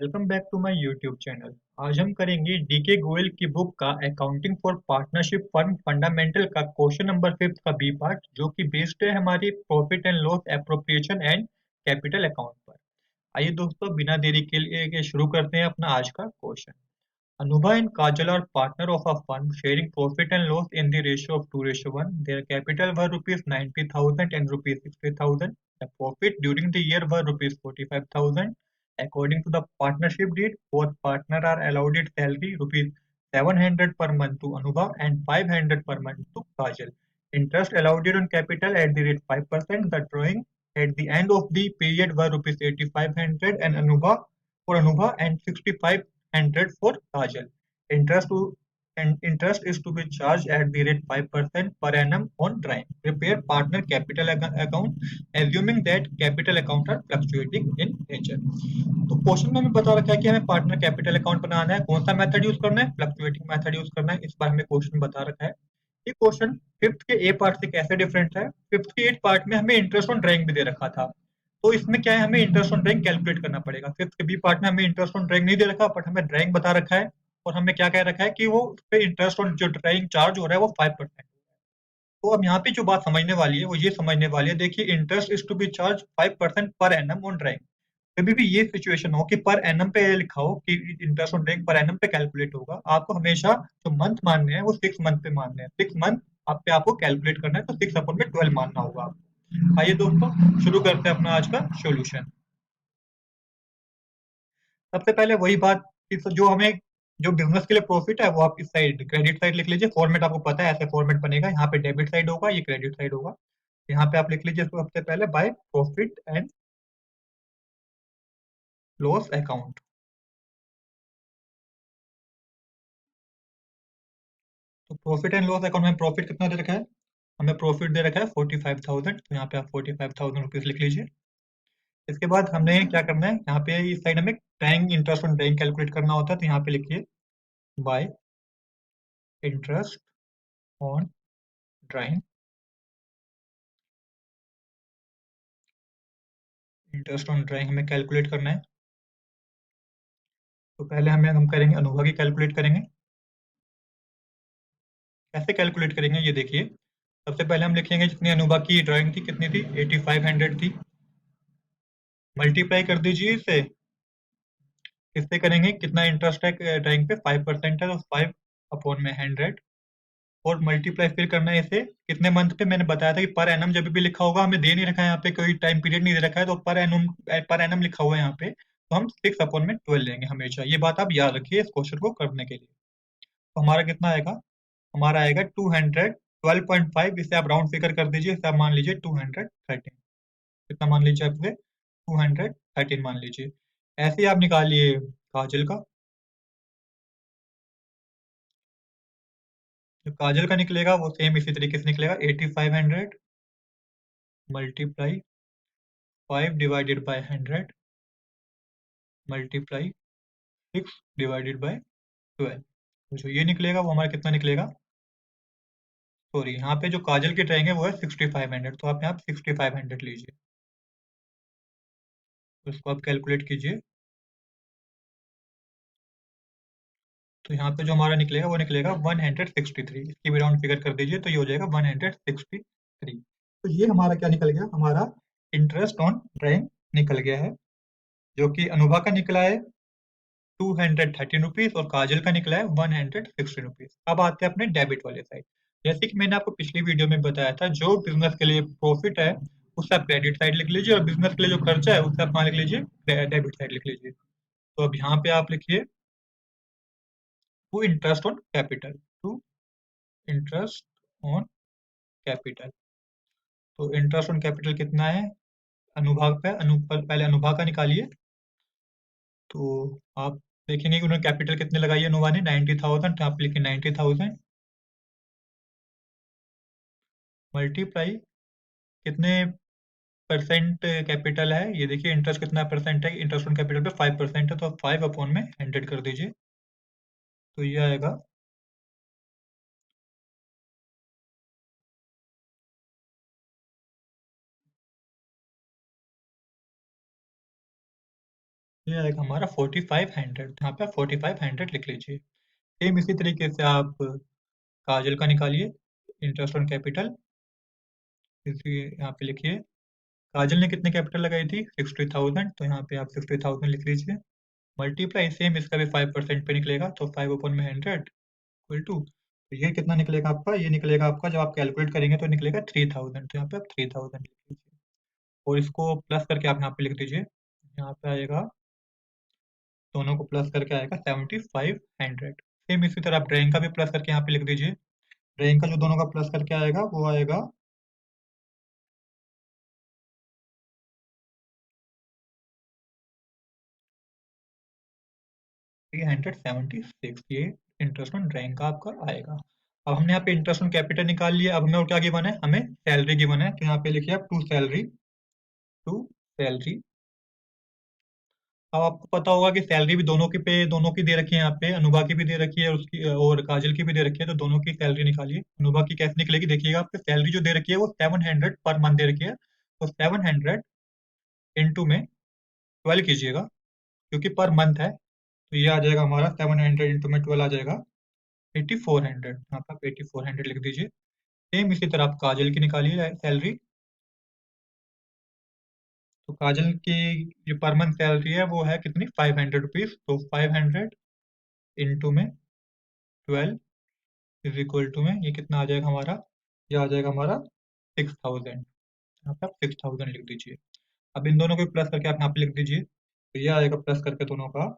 Welcome back to my YouTube channel. आज हम करेंगे डीके गोयल की बुक का accounting for partnership firm fundamental का क्वेश्चन नंबर 5 का बी पार्ट, जो कि बेस्ड है हमारी profit and loss appropriation and capital account पर। आइए दोस्तों, बिना देरी के लिए शुरू करते हैं अपना आज का question. Anuba and Kajal are partner of a fund sharing profit and loss in the ratio of 2:1. Their capital were rupees 90,000 and rupees 60,000. The profit during the year were rupees 45,000. According to the partnership deed, both partner are allowed salary rupees 700 per month to Anuba and 500 per month to Kajal. Interest allowed on capital at the rate 5%. The drawing at the end of the period were rupees 8,500 and Anuba and 6,500 for Kajal. Interest to interest is to be charged at the rate 5% per annum on drawing. Prepare partner capital account, assuming that capital account are fluctuating in nature. तो question में हमें बता रखा है कि हमें partner capital account बनाना है। कौन सा मेथड यूज करना है? फ्लक्चुएटिंग मेथड यूज करना है। इस बार हमें क्वेश्चन बता रखा है। ये क्वेश्चन फिफ्थ के ए पार्ट से कैसे डिफरेंट है? फिफ्थ के एट पार्ट में हमें इंटरेस्ट ऑन ड्राइंग भी दे रखा था, तो इसमें क्या है, हमें इंटरेस्ट ऑन ड्राइंग कैलकुलेट करना पड़ेगा। फिफ्थ के बी पार्ट में हमें इंटरेस्ट ऑन ड्राइंग नहीं दे रखा, बट हमें ड्राइंग बता रखा है। और हमें क्या कह रखा है कि वो उस पे इंटरेस्ट ऑन जो ड्राइंग चार्ज हो रहा है वो 5%। तो अब यहाँ पे जो बात समझने वाली है वो ये समझने वाली है, देखिए, interest is to be charge 5% पर एनम ऑन ड्राइंग। कभी भी ये सिचुएशन हो कि पर एनम पे लिखा हो कि interest on drawing per annum पे कैलकुलेट होगा, आपको हमेशा जो मंथ मानने हैं वो 6 मंथ पे मानने हैं। 6 मंथ आप पे आपको कैलकुलेट करना है, तो 6/12 मानना होगा आपको। आइए दोस्तों, शुरू करते हैं अपना आज का सॉल्यूशन। सबसे पहले वही बात कि जो हमें जो बिजनेस के लिए प्रॉफिट है वो आप इस साइड क्रेडिट साइड लिख लीजिए। फॉर्मेट आपको पता है, ऐसे फॉर्मेट बनेगा। यहाँ पे डेबिट साइड होगा, ये क्रेडिट साइड होगा। यहाँ पे आप लिख लीजिए सबसे पहले bye profit and loss account. तो प्रॉफिट एंड लॉस अकाउंट में प्रॉफिट कितना दे रखा है? हमें प्रॉफिट दे रखा है 45,000, तो यहाँ पे आप 45,000 रुपीज लिख लीजिए। इसके बाद हमने क्या करना है, यहाँ पे इस साइड हमें drawing interest on drawing calculate करना होता है, तो यहाँ पे लिखिए bye interest on drawing. Interest on drawing हमें कैलकुलेट करना है, तो पहले हम करेंगे अनुभव की कैलकुलेट करेंगे। कैसे कैलकुलेट करेंगे ये देखिए। सबसे पहले हम लिखेंगे जितनी अनुभव की ड्राइंग थी, कितनी थी, 8500 थी। मल्टीप्लाई कर दीजिए इसे, किससे करेंगे, कितना इंटरेस्ट है ड्राइंग पे, 5% है, तो 5/100। और मल्टीप्लाई फिर करना है इसे कितने मंथ पे। मैंने बताया था कि पर एनम जब भी लिखा होगा, हमें दे नहीं रखा है यहाँ पे, कोई टाइम पीरियड नहीं दे रखा है, तो पर एनम लिखा हुआ है यहाँ पे, तो हम 6/12 लेंगे हमेशा। ये बात आप याद रखिए इस क्वेश्चन को करने के लिए। तो हमारा कितना आएगा, हमारा आएगा 212.5। इसे आप राउंड फिगर कर दीजिए, इसे आप मान लीजिए 213। कितना मान लीजिए आप इसे, 213 मान लीजिए। ऐसे ही आप निकालिए काजल का। जो काजल का निकलेगा वो सेम इसी तरीके से निकलेगा, 8500 मल्टीप्लाई 5/100 मल्टीप्लाई 6/12। तो जो ये निकलेगा वो हमारा कितना निकलेगा, सॉरी, यहाँ पे जो काजल की ड्राइंग है वो है 6500, तो आप यहाँ 6500 लीजिए। तो इसको आप कैलकुलेट कीजिए। तो यहाँ पे जो हमारा निकलेगा वो निकलेगा 163। इसकी भी राउंड फिगर कर दीजिए, तो ये हो जाएगा 163। तो ये हमारा क्या निकल गया, हमारा इंटरेस्ट ऑन ड्राइंग निकल गया है, जो कि अनुभा का निकला है 213 रुपीज और काजल का निकला है 160 रुपीज। अब आते हैं अपने डेबिट वाले साइड। जैसे कि मैंने आपको पिछली वीडियो में बताया था, जो बिजनेस के लिए प्रॉफिट है उससे आप क्रेडिट साइड लिख लीजिए, और बिजनेस के लिए जो खर्चा है उससे आप कहाँ लिख लीजिए, डेबिट साइड लिख लीजिए। तो अब यहाँ पे आप लिखिए to interest on capital, to interest on capital. तो इंटरेस्ट ऑन कैपिटल कितना है, अनुभाग पे पहले अनुभाग का निकालिए। तो आप देखेंगे कि उन्होंने कैपिटल कितने लगाई है अनुभा ने, 90,000, तो आप लिखिए 90,000 मल्टीप्लाई कितने परसेंट कैपिटल है, ये देखिए इंटरेस्ट कितना परसेंट है, इंटरेस्ट ऑन कैपिटल पे 5% है, तो आप 5/100 कर दीजिए। तो ये आएगा ये आएगा हमारा 4500, यहाँ पे 4500 लिख लीजिए। सेम इसी तरीके से आप काजल का निकालिए, इंटरेस्ट ऑन कैपिटल, इसी यहाँ पे लिखिए। काजल ने कितने कैपिटल लगाई थी? 60,000, तो यहाँ पे आप 60,000 लिख लीजिए। मल्टीप्लाई सेम इसका भी 5% पे निकलेगा, तो 5/100 इक्वल टू, तो ये कितना निकलेगा आपका? ये निकलेगा आपका, जब आप कैलकुलेट करेंगे तो निकलेगा 3000, तो यहाँ पे आप 3000 लिख लीजिए। और इसको प्लस करके आप यहाँ पे लिख दीजिए, यहाँ पे आएगा, दोनों को प्लस करके आएगा 7500। सेम इसी तरह आप ड्राइंग का भी प्लस करके यहाँ पे लिख दीजिए। ड्राइंग का जो दोनों का प्लस करके आएगा वो आएगा 376, ये इंटरेस्ट ऑन ड्राइंग का आपका आएगा। अब हमने यहाँ पे इंटरेस्ट ऑन कैपिटल निकाल लिया। अब हमें और क्या गिवन है? हमें सैलरी गिवन है, तो यहाँ पे लिखिए आप टू सैलरी। अब आपको पता होगा कि सैलरी भी दोनों की दे रखी है, यहाँ पे अनुभा की भी दे रखी है, उसकी और काजल की भी दे रखी है, तो दोनों की सैलरी निकालिए। अनुभा की कैसे निकलेगी? देखिएगा, आपकी सैलरी जो दे रखी है वो 700 पर मंथ दे रखी है, तो 700 इंटू में 12 कीजिएगा, क्योंकि पर मंथ है, तो ये आ जाएगा हमारा 700 इंटू में 12 आ जाएगा 8400। यहाँ पे आप 8400 लिख दीजिए। सेम इसी तरह आप काजल की निकालिए सैलरी। तो काजल की जो पर मंथ सैलरी है वो है कितनी? 500 रुपीज, तो 500 इंटू में 12 इज इक्वल टू में ये कितना आ जाएगा हमारा? ये आ जाएगा हमारा 6000। यहाँ पे आप 6000 लिख दीजिए। अब इन दोनों को प्लस करके आप यहाँ पे लिख दीजिए, तो ये आएगा प्लस करके दोनों का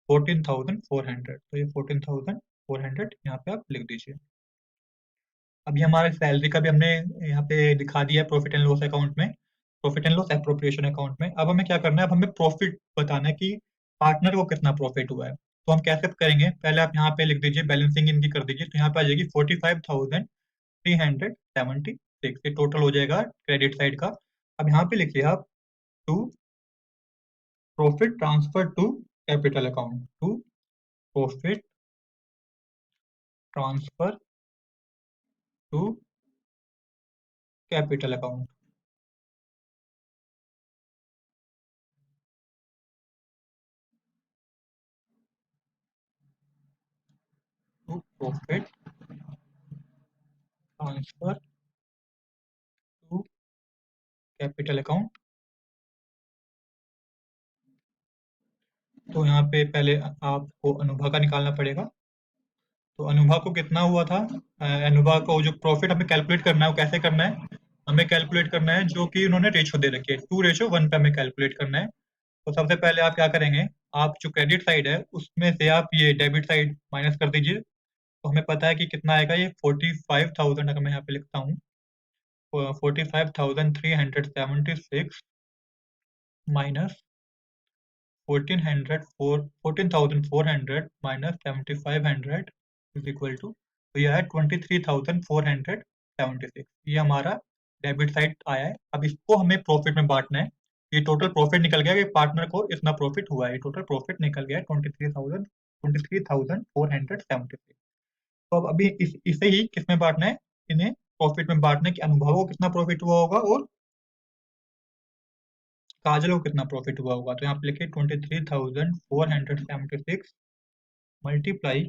14,400, तो ये 14,400 यहाँ पे आप लिख दीजिए। अभी हमारे सैलरी का भी हमने यहाँ पे दिखा दिया है प्रॉफिट एंड लॉस अकाउंट में, profit and loss appropriation account में। अब हमें क्या करना है? अब हमें प्रॉफिट बताना है कि पार्टनर को कितना प्रॉफिट हुआ है। तो हम कैसे करेंगे? पहले आप यहाँ पे लिख दीजिए, बैलेंसिंग इनकी कर दीजिए, तो यहाँ पे आ जाएगी 45,376, ये टोटल हो जाएगा क्रेडिट साइड का। अब यहाँ पे लिखिए आप to profit transfer to capital account, to profit transfer to capital account, to profit transfer to capital account. तो यहाँ पे पहले आपको अनुभा का निकालना पड़ेगा। तो अनुभा को कितना हुआ था? अनुभा को जो प्रॉफिट हमें कैलकुलेट करना है वो कैसे करना है? हमें कैलकुलेट करना है जो कि उन्होंने रेशो दे रखी है, 2:1 पे हमें कैलकुलेट करना है। तो सबसे पहले आप क्या करेंगे? आप जो क्रेडिट साइड है उसमें से आप ये डेबिट साइड माइनस कर दीजिए। तो हमें पता है कि कितना आएगा, ये 45,000, अगर मैं यहाँ पे लिखता हूँ 45,376 minus 14,400 minus 7,500 is equal to, तो यह है 23,476। ये हमारा डेबिट साइड आया है। अब इसको हमें प्रॉफिट में बांटना है। ये टोटल प्रॉफिट निकल गया कि पार्टनर को इतना प्रॉफिट हुआ है, टोटल प्रॉफिट निकल गया है 23,476। तो अब अभी इसे ही किस में बांटना है? इन्हें प्रॉफिट में बांटना है कि अनुभव को कितना प्रॉफिट हुआ होगा और काजल को कितना प्रॉफिट हुआ होगा। तो यहाँ पे लिखिए 23,476 मल्टीप्लाई,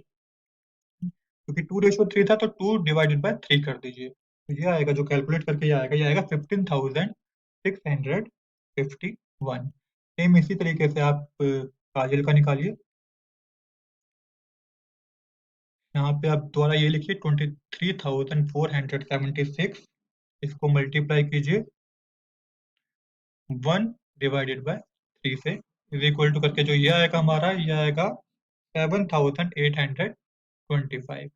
क्योंकि 2:3 था तो 2/3 कर दीजिए, तो ये आएगा, जो कैलकुलेट करके ये आएगा 15,651। सेम इसी तरीके से आप काजल का निकालिए। यहाँ पे आप दोबारा ये लिखिए 23,476, इसको मल्टीप्लाई कीजिए 1/3 से, इज इक्वल टू करके जो ये आएगा हमारा, ये आएगा 7,825।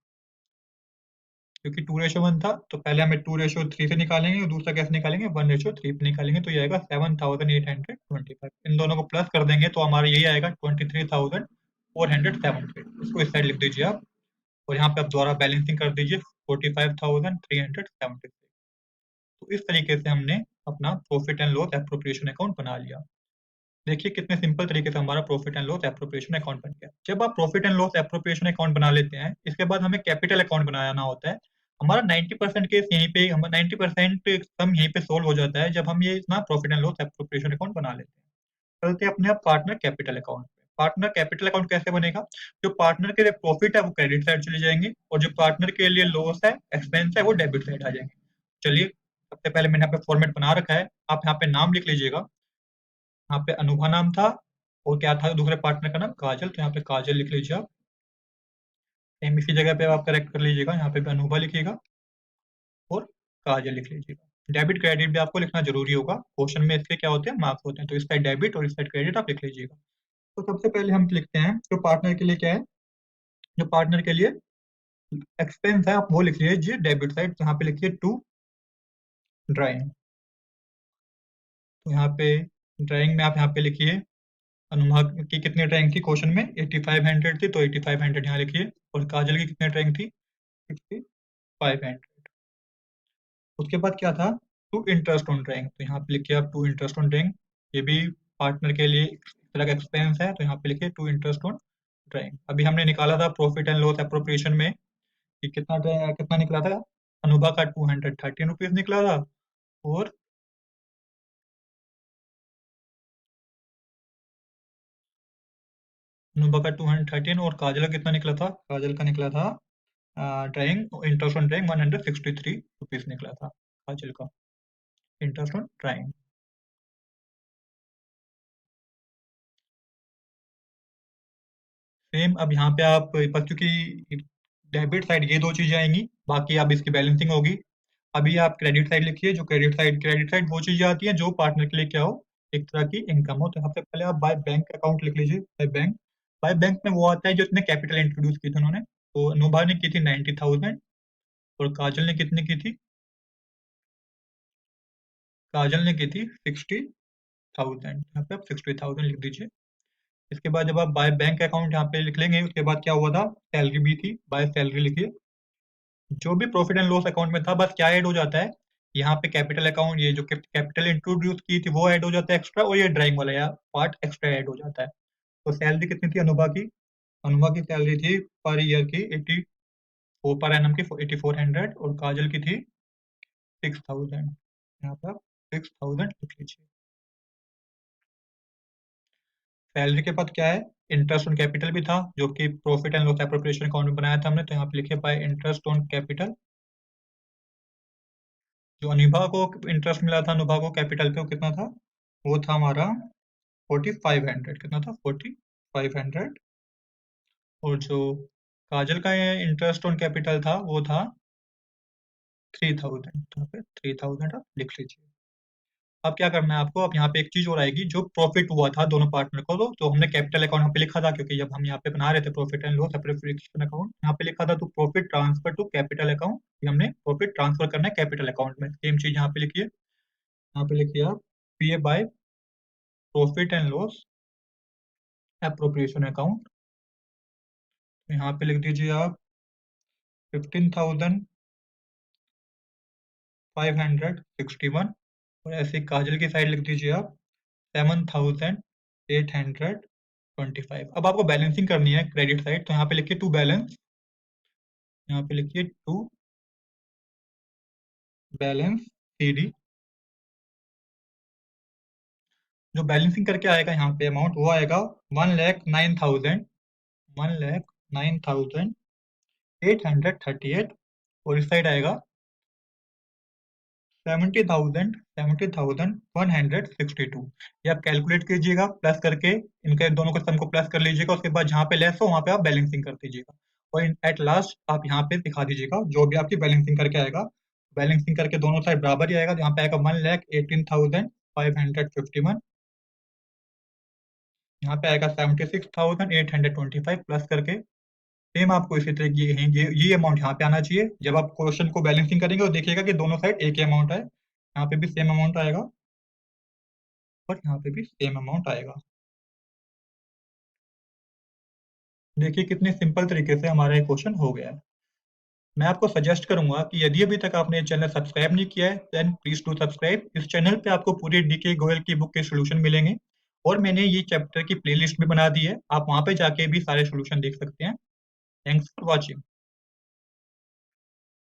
क्योंकि 2:1 था तो पहले हमें 2:3 से निकालेंगे और दूसरा कैसे निकालेंगे? 1:3 पे निकालेंगे, तो ये आएगा 7,825। इन दोनों को प्लस कर देंगे तो हमारा यही आएगा 23,470। इसको इस साइड लिख दीजिए आप, और यहाँ पे आप दोबारा बैलेंसिंग कर दीजिए 45,376। तो इस तरीके से हमने अपना profit and loss appropriation account बना लिया। देखिए कितने सिंपल तरीके से हमारा profit and loss appropriation account बन गया। जब आप profit and loss appropriation account बना लेते हैं, इसके बाद हमें कैपिटल अकाउंट बनाना होता है। हमारा 90% केस यहीं पे, हम 90% सम यहीं पे सोल्व हो जाता है जब हम ये इतना profit and loss appropriation account बना लेते हैं। चलते हैं अपने आप पार्टनर कैपिटल अकाउंट पे। पार्टनर कैपिटल अकाउंट कैसे बनेगा? जो पार्टनर के लिए प्रॉफिट है वो क्रेडिट साइड चले जाएंगे, और जो पार्टनर के लिए लॉस है, एक्सपेंस है, वो डेबिट साइड आ जाएंगे। चलिए, सबसे पहले मैंने यहाँ पे फॉर्मेट बना रखा है। आप यहाँ पे नाम लिख लीजिएगा। यहाँ पे अनुभा नाम था, और क्या था दूसरे पार्टनर का नाम? काजल। तो यहाँ पे काजल लिख लीजिए आप। सेम इसी जगह पे आप करेक्ट कर लीजिएगा, यहाँ पे भी अनुभा लिखिएगा और काजल लिख लीजिएगा। डेबिट क्रेडिट भी आपको लिखना जरूरी होगा, क्वेश्चन में इसके क्या होते हैं, मार्क्स होते हैं, तो इस साइड डेबिट और इस साइड क्रेडिट आप लिख लीजिएगा। तो सबसे पहले हम लिखते हैं जो पार्टनर के लिए क्या है, जो पार्टनर के लिए एक्सपेंस है आप वो लिख लीजिए डेबिट साइड। तो यहाँ पे लिखिए टू ड्राइंग। तो यहाँ पे ड्राइंग में आप यहाँ पे लिखिए अनुभा की कितनी ड्राइंग थी क्वेश्चन में, 8500 थी, तो 8500 यहाँ लिखिए। और काजल की कितनी ड्राइंग थी? 6500। उसके बाद क्या था? To interest on drawing. तो यहाँ पे लिखिए आप टू इंटरेस्ट ऑन ड्राइंग। ये भी पार्टनर के लिए एक तरह का एक्सपेंस है, तो यहाँ पे लिखिए टू इंटरेस्ट ऑन ड्राइंग। अभी हमने निकाला था प्रॉफिट एंड लॉस अप्रोप्रिएशन में कि कितना निकला था। अनुभा का 213 रुपीज निकला था, और अनुभा का 213, और काजल का कितना निकला था? काजल का निकला था drawing interest on drawing 163 rupees निकला था काजल का इंटरेस्ट ऑन ड्राइंग। सेम अब यहाँ पे आप बस, क्योंकि डेबिट साइड ये दो चीजें आएंगी, बाकी अब इसकी बैलेंसिंग होगी। अभी आप क्रेडिट साइड लिखिए। जो क्रेडिट साइड वो चीजें आती हैं जो पार्टनर के लिए क्या हो, एक तरह की इनकम हो। तो सबसे पहले आप बाय बैंक अकाउंट लिख लीजिए। बाय बैंक में वो आता है जो इसने कैपिटल इंट्रोड्यूस की थी उन्होंने। तो अनुभा ने की थी 90,000, और काजल ने कितनी की थी? काजल ने की थी 60,000। यहाँ पे आप 60,000 लिख दीजिए। इसके बाद जब आप बाय बैंक अकाउंट यहाँ पे लिख लेंगे, उसके बाद क्या हुआ था? सैलरी भी थी, बाय सैलरी लिखिए। जो भी प्रॉफिट एंड लॉस अकाउंट में था, बस क्या ऐड हो जाता है यहाँ पे? कैपिटल अकाउंट, ये जो कैपिटल इंट्रोड्यूस की थी वो ऐड हो जाता है एक्स्ट्रा, और ये ड्राइंग वाला या पार्ट एक्स्ट्रा ऐड हो जाता है। तो सैलरी कितनी थी अनुभा की? अनुभा की सैलरी थी पर ईयर की 84, पर एनम की 8400, और काजल की थी 6000। यहाँ पर 6000 लिख लीजिए। सैलरी के बाद क्या है? इंटरेस्ट ऑन कैपिटल भी था, जो कि profit and loss appropriation account में बनाया था हमने। तो यहाँ पे लिखे बाय इंटरेस्ट ऑन कैपिटल। जो अनुभा को इंटरेस्ट मिला था, अनुभा को कैपिटल पे, वो कितना था? वो था हमारा 4500। कितना था? 4500। और जो काजल का इंटरेस्ट ऑन कैपिटल था वो था 3000। तो यहाँ पे 3000 आप लिख लीजिए। अब क्या करना है आपको? अब यहाँ पे एक चीज और आएगी, जो प्रॉफिट हुआ था दोनों पार्टनर को, तो हमने कैपिटल अकाउंट यहाँ पे लिखा था, क्योंकि जब हम यहाँ पे बना रहे थे profit and loss appropriation account, यहाँ पे लिखा था तो profit transfer to capital account. हमने प्रॉफिट ट्रांसफर करना है कैपिटल अकाउंट में। सेम चीज यहाँ पे लिखिए। यहाँ पे लिखिए आप PA by profit and loss appropriation account. यहाँ पे लिख दीजिए आप 15,561, और ऐसे ही काजल की साइड लिख दीजिए आप 7,825। अब आपको बैलेंसिंग करनी है क्रेडिट साइड, तो यहाँ पे लिखिए टू बैलेंस। यहाँ पे लिखिए टू बैलेंस सीडी। जो बैलेंसिंग करके आएगा यहाँ पे अमाउंट, वो आएगा 1,09,000, 1,09,838। और इस साइड आएगा 70,162। ये आप कैलकुलेट कीजिएगा प्लस करके, इनके दोनों के सम को प्लस कर लीजिएगा। उसके बाद जहाँ पे लेस हो वहाँ पे आप बैलेंसिंग कर दीजिएगा, और एट लास्ट आप यहाँ पे दिखा दीजिएगा जो भी आपकी बैलेंसिंग करके आएगा। बैलेंसिंग करके दोनों साइड बराबर ही आएगा। यहाँ पे आएगा 1,18,551। यहाँ पे आएगा 76,825 प्लस करके। सेम आपको इसी तरह ये अमाउंट यहाँ पे आना चाहिए। जब आप क्वेश्चन को बैलेंसिंग करेंगे और देखिएगा कि दोनों साइड एक ही अमाउंट है, यहाँ पे भी सेम अमाउंट आएगा, और यहाँ पे भी सेम अमाउंट आएगा। देखिए कितने सिंपल तरीके से हमारा ये क्वेश्चन हो गया है। मैं आपको सजेस्ट करूंगा कि यदि अभी तक आपने ये चैनल सब्सक्राइब नहीं किया है, देन प्लीज डू सब्सक्राइब। इस चैनल पे आपको पूरी डीके गोयल की बुक के सोल्यूशन मिलेंगे, और मैंने ये चैप्टर की प्लेलिस्ट भी बना दी है, आप वहां पे जाके भी सारे सोल्यूशन देख सकते हैं। Thanks for watching.